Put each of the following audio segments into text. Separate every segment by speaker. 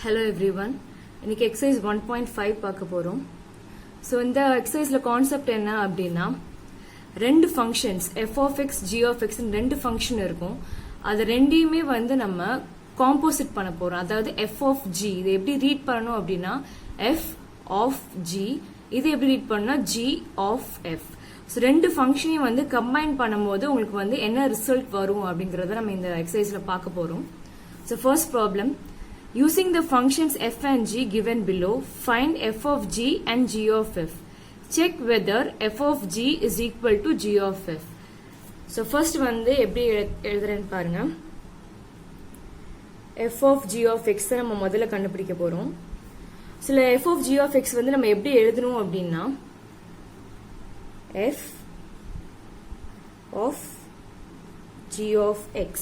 Speaker 1: Hello everyone. இன்னைக்கு exercise 1.5 பார்க்க போறோம். So இந்த exerciseல கான்செப்ட் என்ன அப்படின்னா ரெண்டு functions f of x, g of x ன்னு ரெண்டு ஃபங்க்ஷன் இருக்கும். அது ரெண்டையுமே வந்து நம்ம காம்போசிட் பண்ண போறோம். அதாவது f of g இதை எப்படி ரீட் பண்ணணும் அப்படின்னா f of g, இது எப்படி ரீட் பண்ணா g of f. So ரெண்டு ஃபங்க்ஷனையும் வந்து கம்பைன் பண்ணும்போது உங்களுக்கு வந்து என்ன ரிசல்ட் வரும் அப்படிங்கறத நம்ம இந்த எக்ஸசைஸ்ல பார்க்க போறோம். So first problem, using the functions f and g given below, find f of g and g of f. Check whether f of g is equal to g of f. So first வந்து எப்படி எழுதுறேன்னு பாருங்க. f of g of x நம்ம முதல்ல கண்டுபிடிக்க போறோம். சில f of g of x வந்து நம்ம எப்படி எழுதணும் அப்படின்னா f of g of x.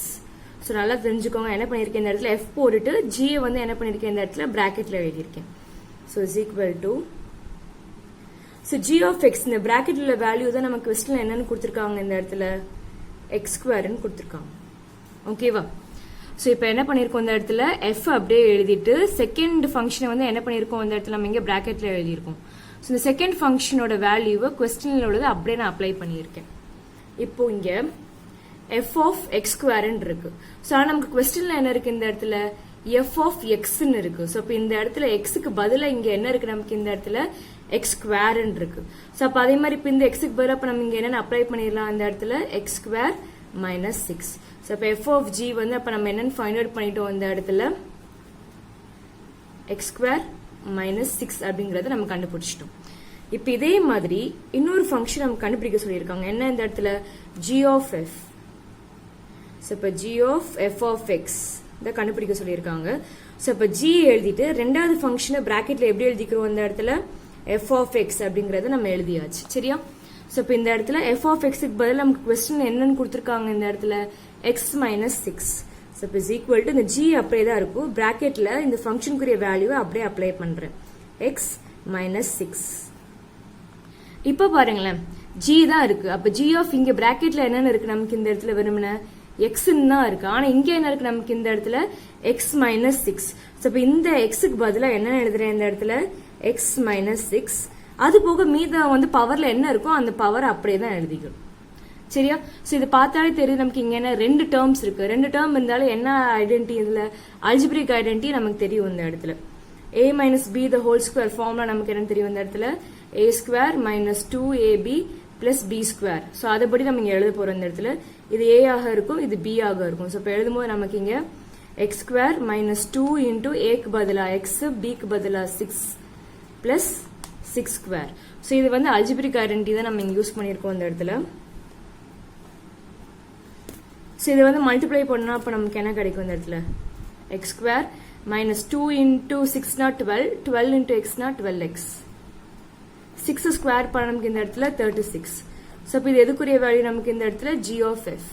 Speaker 1: So நல்லா தெரிஞ்சுக்கோங்க. என்ன பண்ணிருக்கேன் இந்த இடத்துல f போட்டுட்டு g வந்து என்ன பண்ணிருக்கேன் இந்த இடத்துல பிராக்கெட்ல எழுதியிருக்கேன். So is equal to, so g of x இந்த பிராக்கெட்ல உள்ள வேல்யூ தான் நமக்கு क्वेश्चनல என்னன்னு கொடுத்திருக்காங்க இந்த இடத்துல x² ன்னு கொடுத்திருக்காங்க. ஓகேவா? சோ இப்போ என்ன பண்ணிருக்கோம் இந்த இடத்துல f அப்படியே எழுதிட்டு செகண்ட் ஃபங்க்ஷனை வந்து என்ன பண்ணிருக்கோம் இந்த இடத்துல நம்ம இங்க பிராக்கெட்ல எழுதியிருக்கோம். சோ இந்த செகண்ட் ஃபங்க்ஷனோட வேல்யூவை क्वेश्चनல உள்ளது அப்படியே நான் அப்ளை பண்ணியிருக்கேன். இப்போ இங்க f of x² இருக்கு. சோ நமக்கு क्वेश्चनல என்ன இருக்கு இந்த இடத்துல f of x ன்னு இருக்கு. சோ இப்போ இந்த இடத்துல x க்கு பதிலா இங்க என்ன இருக்கு நமக்கு இந்த இடத்துல x² இருக்கு. சோ அப்ப அதே மாதிரி இப்போ இந்த x க்கு பதிலா அப்ப நம்ம இங்க என்ன அப்ளை பண்ணிரலாம் இந்த இடத்துல x² minus 6. சோ அப்ப f of g வந்து அப்ப நம்ம என்னன்னு ஃபைண்ட் அவுட் பண்ணிட்டோம் இந்த இடத்துல x² minus 6 அப்படிங்கறத நம்ம கண்டுபிடிச்சிட்டோம். இப்போ இதே மாதிரி இன்னொரு ஃபங்க்ஷன் நம்ம கண்டுபிடிக்க சொல்லிருக்காங்க. என்ன இந்த இடத்துல g of f. So இப்ப g of f of x இத கண்டுபிடிக்க சொல்லிருக்காங்க. So இப்ப g எழுதிட்டு ரெண்டாவது ஃபங்க்ஷனை பிராக்கெட்ல எப்படி எழுதிக்கிறோம் இந்த இடத்துல f of x அப்படிங்கறத நம்ம எழுதியாச்சு. சரியா? So இப்ப இந்த இடத்துல f of x க்கு பதிலா நமக்கு क्वेश्चन என்னன்னு கொடுத்திருக்காங்க இந்த இடத்துல x minus 6. So இப்ப is equal to இந்த g அப்படியே தான் இருக்கும். பிராக்கெட்ல இந்த ஃபங்க்ஷனுக்குரிய வேல்யூவை அப்படியே அப்ளை பண்றேன். x minus 6. இப்ப பாருங்களேன் g தான் இருக்கு. அப்ப g of இங்க பிராக்கெட்ல என்னன்னு இருக்கு நமக்கு இந்த இடத்துல வெறுமனே x தான் இருக்கு. ஆனா இங்க என்ன இருக்கு நமக்கு இந்த இடத்துல x minus 6. சோ இப்ப இந்த x க்கு பதிலா என்ன எழுதுறேன் இந்த இடத்துல x minus 6. அது போக மீதம் வந்து பவர்ல என்ன இருக்கோ அந்த பவர் அப்படியே தான் எழுதிக்கணும். சரியா? சோ இது பார்த்தாலே தெரியுது நமக்கு இங்க என்ன ரெண்டு டேர்ம்ஸ் இருக்கு. ரெண்டு டேர்ம் இருந்தாலும் என்ன ஐடென்டிட்டி இதுல அல்ஜிபிரிக் ஐடென்டிட்டி நமக்கு தெரியும் இந்த இடத்துல. a minus b the whole square formula நமக்கு என்ன தெரியும் இந்த இடத்துல a square minus 2ab plus b square. So அதபடி நம்ம இங்க எழுத போறோம் இந்த இடத்துல. இது a ஆக இருக்கும், இது b ஆக இருக்கும். சோ இப்ப எழுதும்போது நமக்கு இங்க x square minus 2 into a க்கு பதிலா x, b க்கு பதிலா 6 plus 6 square. சோ இது வந்து அல்ஜிபிரிக் ஐடென்டிட்டி தான் நம்ம இங்க யூஸ் பண்ணிருக்கோம் இந்த இடத்துல. சோ இது வந்து மல்டிப்ளை பண்ணா அப்ப நமக்கு என்ன கிடைக்கும் இந்த இடத்துல x square minus 2 into 6 னா 12, 12 into x னா 12x. 6 ஸ்கொயர் பண்ண நமக்கு இந்த இடத்துல 36. சோ அப்ப இது எதுக்குரிய வேல்யூ நமக்கு இந்த இடத்துல g of f.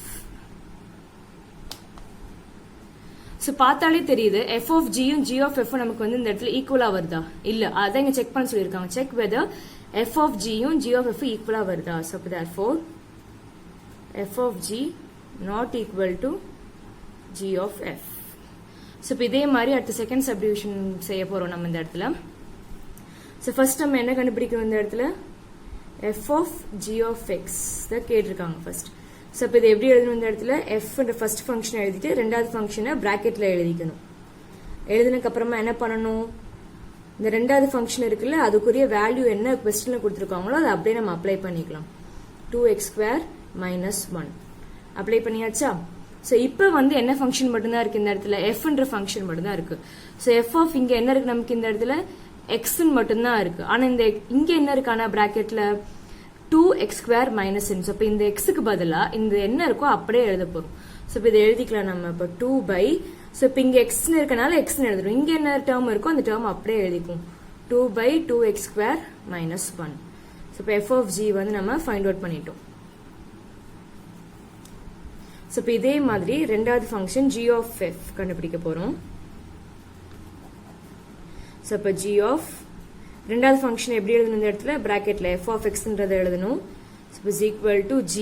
Speaker 1: சோ பார்த்தாலே தெரியுது f of g யும் g of f நமக்கு வந்து இந்த இடத்துல ஈக்குவலா வருதா இல்ல அத இங்க செக் பண்ண சொல்லிருக்காங்க. Check whether f of g யும் g of f ஈக்குவலா வருதா. So therefore f of g not equal to g of f. So இப்ப இதே மாதிரி அடுத்த செகண்ட் சப்டிவிஷன் செய்ய போறோம் நம்ம இந்த இடத்துல. So first நம்ம என்ன கண்டுபிடிக்கணும் இந்த இடத்துல f of g of x தான் கேட்டிருக்காங்க ஃபர்ஸ்ட். சோ இப்போ இது எப்படி எழுதணும் இந்த இடத்துல f ன்ற ஃபர்ஸ்ட் ஃபங்க்ஷன் எழுதிட்டு ரெண்டாவது ஃபங்க்ஷனை பிராக்கெட்ல எழுதிக்கணும். எழுதினதுக்கு அப்புறமா என்ன பண்ணணும் இந்த ரெண்டாவது ஃபங்க்ஷன் இருக்குல்ல அதுக்குரிய வேல்யூ என்ன क्वेश्चनல கொடுத்திருக்காங்களோ அதை அப்படியே நம்ம அப்ளை பண்ணிக்கலாம். 2x² minus 1 அப்ளை பண்ணியாச்சா? சோ இப்போ வந்து என்ன ஃபங்க்ஷன் மட்டும் தான் இருக்கு இந்த இடத்துல f ன்ற ஃபங்க்ஷன் மட்டும் தான் இருக்கு. சோ f of இங்க என்ன இருக்கு நமக்கு இந்த இடத்துல x மட்டும் தான் இருக்கு. ஆனா இந்த இங்க என்ன இருக்கானா பிராக்கெட்ல 2x² minus n. சோ இப்ப இந்த x க்கு பதிலா இந்த என்ன இருக்கோ அப்படியே எழுத போறோம். சோ இப்ப இத எழுதிக்கலாம் நம்ம. இப்ப 2 by, சோ இப்ப இங்க x ன்னு இருக்கனால x ன்னு எழுதுறோம். இங்க என்ன டேர்ம் இருக்கோ அந்த டேர்ம் அப்படியே எழுதிக்கும். 2 by 2x² minus 1. சோ இப்ப f of g வந்து நம்ம ஃபைண்ட் அவுட் பண்ணிட்டோம். சோ இப்ப இதே மாதிரி ரெண்டாவது ஃபங்க்ஷன் g of f கண்டுபிடிக்க போறோம். சோ அப்ப g of ரெண்டாவது ஃபங்க்ஷன் எப்படி எழுதணும் இந்த இடத்துல பிராக்கெட்ல f of x ன்றதை எழுதணும். so is equal to g.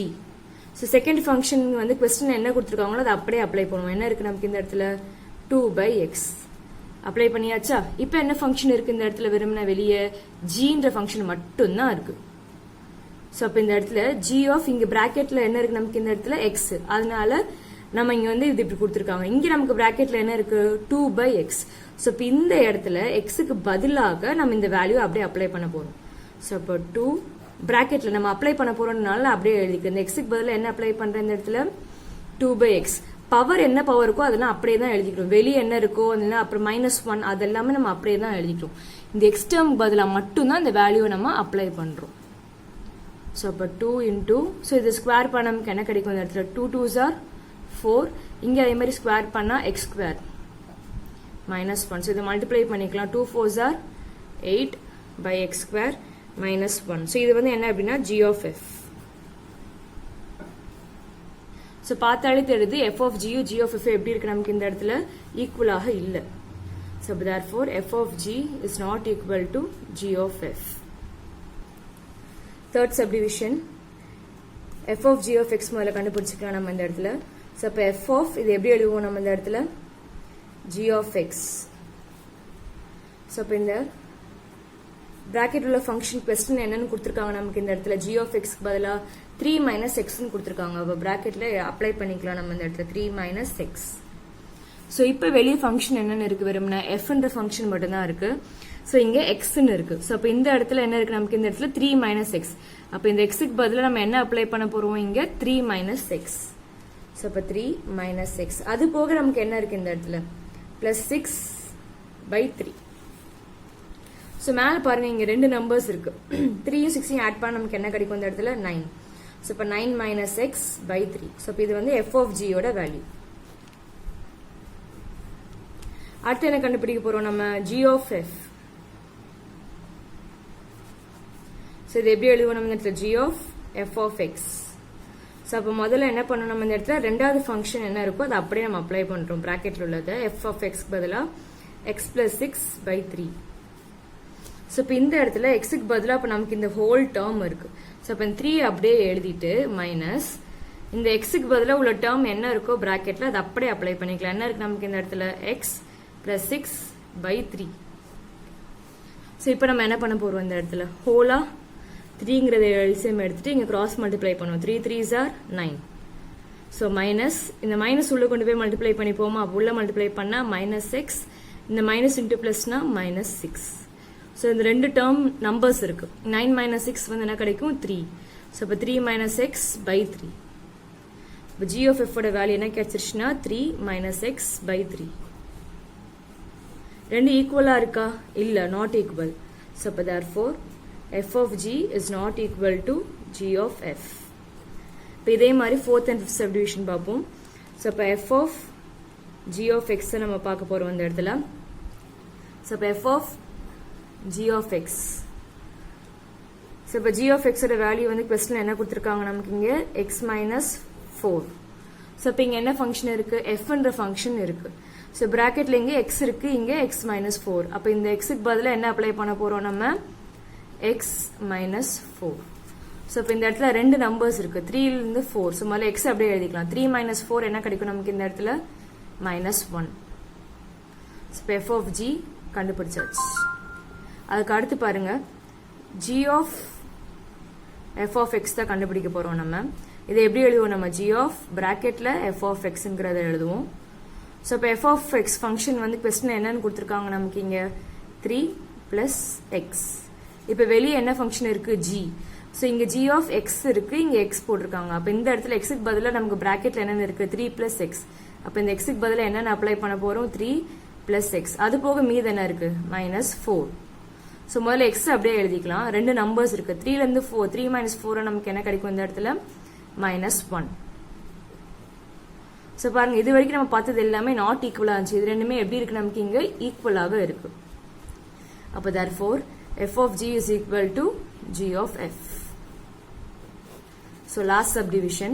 Speaker 1: so second function வந்து क्वेश्चन என்ன கொடுத்திருக்காங்களோ அதை அப்படியே அப்ளை பண்ணுவோம். என்ன இருக்கு நமக்கு இந்த இடத்துல 2 by x. அப்ளை பண்ணியாச்சா? இப்போ என்ன ஃபங்க்ஷன் இருக்கு இந்த இடத்துல? வெறும்னா வெளியே ஜின்ற ஃபங்க்ஷன் மட்டும்தான் இருக்கு. ஸோ அப்போ இந்த இடத்துல ஜி ஆஃப் இங்க பிராக்கெட்ல என்ன இருக்கு நமக்கு இந்த இடத்துல எக்ஸ், அதனால நம்ம இங்க வந்து இது இப்படி கொடுத்துருக்காங்க. இங்க நமக்கு பிராக்கெட்ல என்ன இருக்கு? 2/x. ஸோ இப்போ இந்த இடத்துல எக்ஸுக்கு பதிலாக நம்ம இந்த வேல்யூ அப்படியே அப்ளை பண்ண போறோம். ஸோ இப்போ 2 பிராக்கெட்ல நம்ம அப்ளை பண்ண போறோம்னால அப்படியே எழுதிக்க. இந்த எக்ஸுக்கு பதிலாக என்ன அப்ளை பண்றேன் இந்த இடத்துல? 2/x. பவர் என்ன பவர் இருக்கோ அதெல்லாம் அப்படியே தான் எழுதிக்கிறோம். வெளியே என்ன இருக்கோ அதெல்லாம் அப்புறம் -1 அதெல்லாமே நம்ம அப்படியே தான் எழுதிக்கிறோம். இந்த எக்ஸ் டேர்ம் பதிலாக மட்டும்தான் இந்த வேல்யூவை நம்ம அப்ளை பண்றோம். ஸோ அப்போ 2 இன்டூ, ஸோ இது ஸ்கொயர் பண்ண நமக்கு என்ன கிடைக்கும் இந்த இடத்துல? 2 2s are 4. இங்கே அதே மாதிரி ஸ்கொயர் பண்ணா எக்ஸ் ஸ்கொயர் -1. ஸோ இதை மல்டிப்ளை பண்ணிக்கலாம். 2 4s are 8 by x square -1. So இது வந்து என்ன அப்படின்னா g of f. ஸோ பார்த்தாலே தெரியுது f of g g of f எப்படி இருக்கு நமக்கு இந்த இடத்துல? ஈக்குவலாக இல்லை. So therefore f of g is not equal to g of f. Third subdivision, f of g of x முதல்ல கண்டுபிடிச்சிக்கலாம் நம்ம இந்த இடத்துல. ஸோ இப்போ f of இது எப்படி எழுதுவோம் நம்ம இந்த இடத்துல? g of x. ஸோ இப்போ இந்த பிராக்கெட் உள்ள ஃபங்க்ஷன் கொஸ்டின் என்னன்னு கொடுத்துருக்காங்க நமக்கு இந்த இடத்துல? g of x பதிலாக 3 - x கொடுத்துருக்காங்க. அப்போ பிராக்கெட்ல அப்ளை பண்ணிக்கலாம் நம்ம இந்த இடத்துல 3 - x. ஸோ இப்போ வெளியே ஃபங்க்ஷன் என்னன்னு இருக்கு? வெறும்னா fன்ற ஃபங்க்ஷன் மட்டும்தான் இருக்கு. ஸோ இங்க எக்ஸ்ன்னு இருக்கு. ஸோ அப்போ இந்த இடத்துல என்ன இருக்கு நமக்கு இந்த இடத்துல? 3 - x. அப்போ இந்த எக்ஸுக்கு பதிலாக நம்ம என்ன அப்ளை பண்ண போறோம்? இங்க 3 - x. ஸோ அப்போ 3 - x. அது போக நமக்கு என்ன இருக்கு இந்த இடத்துல? +6/3. ஸோ மேலே பாருங்க இங்க ரெண்டு நம்பர்ஸ் இருக்கு. 3யும் 6யும் ஆட் பண்ண நமக்கு என்ன கிடைக்கும் இந்த இடத்துல? 9. ஸோ இப்போ 9 - x/3. ஸோ இப்போ இது வந்து f of g யோட வேல்யூ. அடுத்து என்ன கண்டுபிடிக்க போறோம் நம்ம? g of f. ஸோ இது எப்படி எழுதுவோம் நம்ம இந்த இடத்துல? g of f of x. So அப்போ முதல்ல என்ன பண்ணணும் நம்ம இந்த இடத்துல? ரெண்டாவது ஃபங்க்ஷன் என்ன இருக்கோ அதை அப்படியே நம்ம அப்ளை பண்றோம். பிராக்கெட்ல உள்ளது f of x பதிலாக x + 6/3. ஸோ இப்போ இந்த இடத்துல எக்ஸுக்கு பதிலாக இப்போ நமக்கு இந்த ஹோல் டேர்ம் இருக்கு. ஸோ இப்போ 3 அப்படியே எழுதிட்டு மைனஸ் இந்த எக்ஸுக்கு பதிலாக உள்ள டேர்ம் என்ன இருக்கோ பிராக்கெட்ல அதை அப்படியே அப்ளை பண்ணிக்கலாம். என்ன இருக்கு நமக்கு இந்த இடத்துல? x + 6/3. ஸோ இப்போ நம்ம என்ன பண்ண போறோம் இந்த இடத்துல? ஹோலா 3ங்கிறத எல்சிஎம் எடுத்துட்டு இங்க கிராஸ் மல்டிப்ளை பண்ணுவோம். 3 3s are 9. ஸோ மைனஸ் இந்த மைனஸ் உள்ள கொண்டு போய் மல்டிப்ளை பண்ணிப்போமா? உள்ள மல்டிப்ளை பண்ணா -x, இந்த மைனஸ் இன்டூ பிளஸ்னா -6. ஸோ இந்த ரெண்டு டேர்ம் நம்பர்ஸ் இருக்கு. 9 - 6 வந்து என்ன கிடைக்கும்? 3. ஸோ இப்போ 3 - x/3. இப்போ g of f ஓட வேல்யூ என்ன கிடைச்சிருச்சுன்னா 3 - x/3. ரெண்டு ஈக்குவலா இருக்கா? இல்ல, நாட் ஈக்குவல். ஸோ இப்போ therefore f of g is not equal to g of f. இப்போ இதே மாதிரி 4th and 5th சப்டிவிஷன் பார்ப்போம். ஸோ இப்போ f of g of x நம்ம பார்க்க போறோம் இந்த இடத்துல. ஸோ இப்போ f of g of x. So இப்போ g of x ஓட வேல்யூ வந்து கொஸ்டின்ல என்ன கொடுத்துருக்காங்க நமக்கு? இங்க x - 4. ஸோ இப்போ இங்க என்ன ஃபங்க்ஷன் இருக்கு? fன்ற ஃபங்க்ஷன் இருக்கு. ஸோ பிராக்கெட்ல இங்க x இருக்கு, இங்க x - 4. அப்போ இந்த xக்கு பதிலாக என்ன அப்ளை பண்ண போறோம் நம்ம? x - 4. ஸோ இப்போ இந்த இடத்துல ரெண்டு நம்பர்ஸ் இருக்கு, 3ல இருந்து 4. ஸோ முதல்ல x அப்படியே எழுதிக்கலாம். 3 - 4 என்ன கிடைக்கும் நமக்கு இந்த இடத்துல? -1. ஸோ இப்போ f of g கண்டுபிடிச்சாச்சு. அதுக்கு அடுத்து பாருங்க, g of f of x தான் கண்டுபிடிக்க போறோம் நம்ம. இதை எப்படி எழுதுவோம் நம்ம? g of பிராக்கெட்ல f of xங்கிறத எழுதுவோம். ஸோ இப்போ f of x ஃபங்க்ஷன் வந்து கொஸ்டின் என்னன்னு கொடுத்துருக்காங்க நமக்கு? இங்க 3 + x. இப்போ வெளியே என்ன ஃபங்க்ஷன் இருக்கு? g. ஸோ இங்க g of x இருக்கு, இங்க x போட்டிருக்காங்க. அப்போ இந்த இடத்துல xக்கு பதிலாக நமக்கு பிராக்கெட்ல என்னென்ன இருக்கு? 3 + x. அப்போ இந்த xக்கு பதிலாக என்னென்ன அப்ளை பண்ண போறோம்? 3 + x. அது போக மீது என்ன இருக்கு? -4. ஸோ முதல்ல x அப்படியே எழுதிக்கலாம். ரெண்டு நம்பர்ஸ் இருக்கு, 3ல இருந்து 4. 3 - 4 நமக்கு என்ன கிடைக்கும் இந்த இடத்துல? -1. ஸோ பாருங்க, இது வரைக்கும் நம்ம பார்த்தது எல்லாமே நாட் ஈக்குவலா இருந்துச்சு. இது ரெண்டுமே எப்படி இருக்கு நமக்கு? இங்க ஈக்குவலாக இருக்கு. அப்போ therefore f of g is equal to g of f. So last subdivision.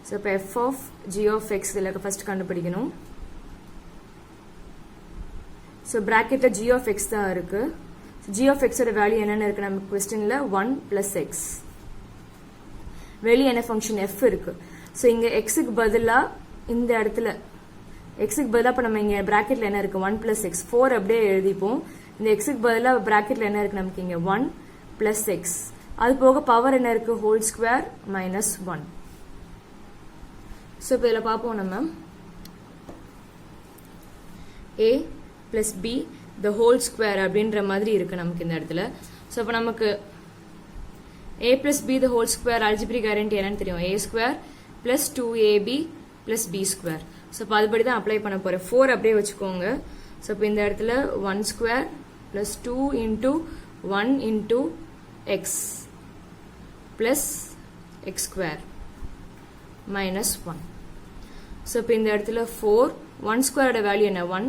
Speaker 1: So இப்போ f of g of x இதில் ஃபர்ஸ்ட் கண்டுபிடிக்கணும். ஸோ பிராக்கெட்டில் g of x தான் இருக்கு. g of x ஓட வேல்யூ என்னென்ன இருக்கு நமக்கு கொஸ்டின்ல? 1 + x. வெளியே என்ன ஃபங்க்ஷன்? f இருக்கு. ஸோ இங்க xக்கு பதிலாக இந்த இடத்துல எக்ஸுக்கு பதிலாக இப்போ நம்ம இங்கே ப்ராக்கெட்டில் என்ன இருக்குது 1 + x 4 அப்படியே எழுதிப்போம். இந்த எக்ஸுக்கு பதிலாக ப்ராக்கெட்டில் என்ன இருக்குது நமக்கு இங்கே 1 + x. அது போக பவர் என்ன இருக்குது ஹோல் ஸ்கொயர் -1. ஸோ இப்போ இதில் பார்ப்போம் நம்ம a + b the whole square அப்படின்ற மாதிரி இருக்குது நமக்கு இந்த இடத்துல. ஸோ இப்போ நமக்கு a + b the whole square algebraic guarantee என்னன்னு தெரியும், a² + 2ab + b². ஸோ இப்போ அதுபடி தான் அப்ளை பண்ண போகிறேன். 4 அப்படியே வச்சுக்கோங்க. ஸோ இப்போ இந்த இடத்துல 1² + 2 × 1 × x + x² -1. ஸோ இப்போ இந்த இடத்துல 4 1² வேல்யூ என்ன 1,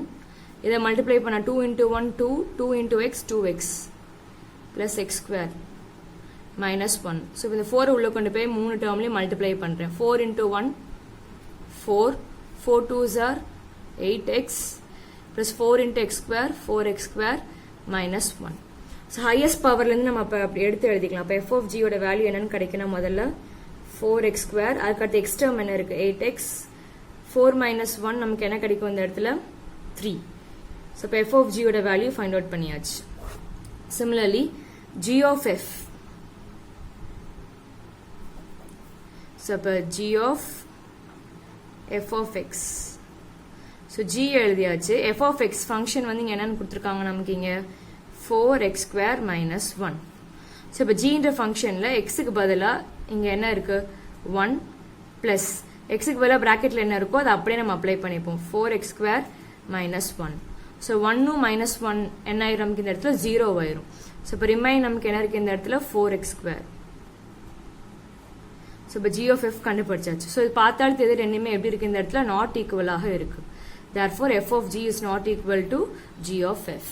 Speaker 1: இதை மல்டிப்ளை பண்ண 2 × 1 2, 2 × x 2x + x² -1. ஸோ இப்போ இந்த 4 உள்ள கொண்டு போய் 3 டேர்ம்லேயும் மல்டிப்ளை பண்ணுறேன். 4 × 1 4, 4 2s are 8x + 4 × x², 4x² -1. So highest பவர்லேருந்து நம்ம இப்போ அப்படி எடுத்து எழுதிக்கலாம். இப்போ f of g யோட வேல்யூ என்னன்னு கிடைக்கணும், முதல்ல 4x², அதுக்கடுத்து x டேர்ம் என்ன இருக்குது 8x, 4 - 1 நமக்கு என்ன கிடைக்கும் இந்த இடத்துல 3. ஸோ இப்போ f of g யோட வேல்யூ ஃபைண்ட் அவுட் பண்ணியாச்சு. Similarly g of f, so இப்போ g of f of x, so g எழுதியாச்சு. f of x ஃபங்க்ஷன் வந்து இங்கே என்னன்னு கொடுத்துருக்காங்க நமக்கு இங்கே 4x² -1. ஸோ இப்போ gன்ற ஃபங்க்ஷனில் எக்ஸுக்கு பதிலாக இங்கே என்ன இருக்குது 1 ப்ளஸ் எக்ஸுக்கு பதிலாக ப்ராக்கெட்டில் என்ன இருக்கோ அதை அப்படியே நம்ம அப்ளை பண்ணிப்போம் 4x² -1. ஸோ 1 -1 என்ன ஆயிரும் நமக்கு இந்த இடத்துல 0 ஆயிரும். ஸோ இப்போ ரிமைன் நமக்கு என்ன இருக்குது இந்த இடத்துல 4x². ஸோ இப்போ g of f கண்டுபிடிச்சாச்சு. ஸோ இது பார்த்தாலும் தெரியுது ரெண்டுமே எப்படி இருக்குது இந்த இடத்துல நாட் ஈக்குவலாக இருக்குது. therefore f of g is not equal to g of f.